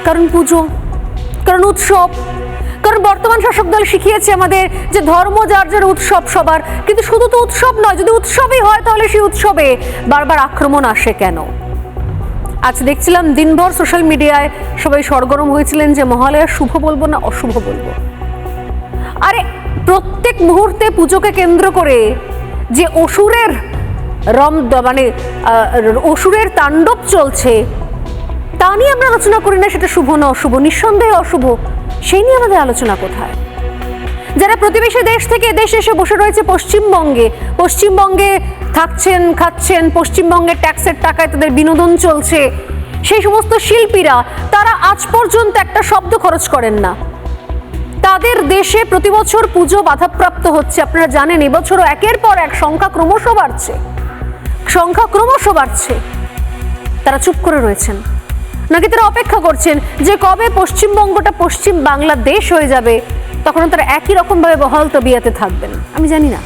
কারণ পুজো, কারণ উৎসব, কারণ বর্তমান শাসক দল শিখিয়েছে আমাদের যে ধর্ম যার যার উৎসব সবার, কিন্তু শুধু তো উৎসব নয়, যদি উৎসবই হয় তাহলে সেই উৎসবে বারবার আক্রমণ আসে কেন? আজ দেখছিলাম দিনভর সোশ্যাল মিডিয়ায় সবাই সরগরম হয়েছিলেন যে মহালয়া শুভ বলবো না অশুভ বলবো। আরে প্রত্যেক মুহূর্তে পুজোকে কেন্দ্র করে যে অসুরের অসুরের তাণ্ডব চলছে তা নিয়ে আমরা আলোচনা করি না, সেটা শুভ না অশুভ, নিঃসন্দেহে অশুভ, সেই নিয়ে আমাদের আলোচনা কোথায়? যারা প্রতিবেশী দেশ থেকে দেশে এসে বসে রয়েছে পশ্চিমবঙ্গে থাকছেন, খাচ্ছেন, পশ্চিমবঙ্গের ট্যাক্সের টাকায় তাদের বিনোদন চলছে, সেই সমস্ত শিল্পীরা তারা আজ পর্যন্ত একটা শব্দ খরচ করেন না। তাদের দেশে প্রতি বছর পুজো বাধাপ্রাপ্ত হচ্ছে। আপনারা জানেন এবছরও একের পর এক সংখ্যা ক্রমশ বাড়ছে। তারা চুপ করে রয়েছেন, নাকি তারা অপেক্ষা করছেন যে কবে পশ্চিমবঙ্গটা পশ্চিম বাংলাদেশ হয়ে যাবে, তখন তারা একই রকম ভাবে বহাল তবিয়াতে থাকবেন? আমি জানি না।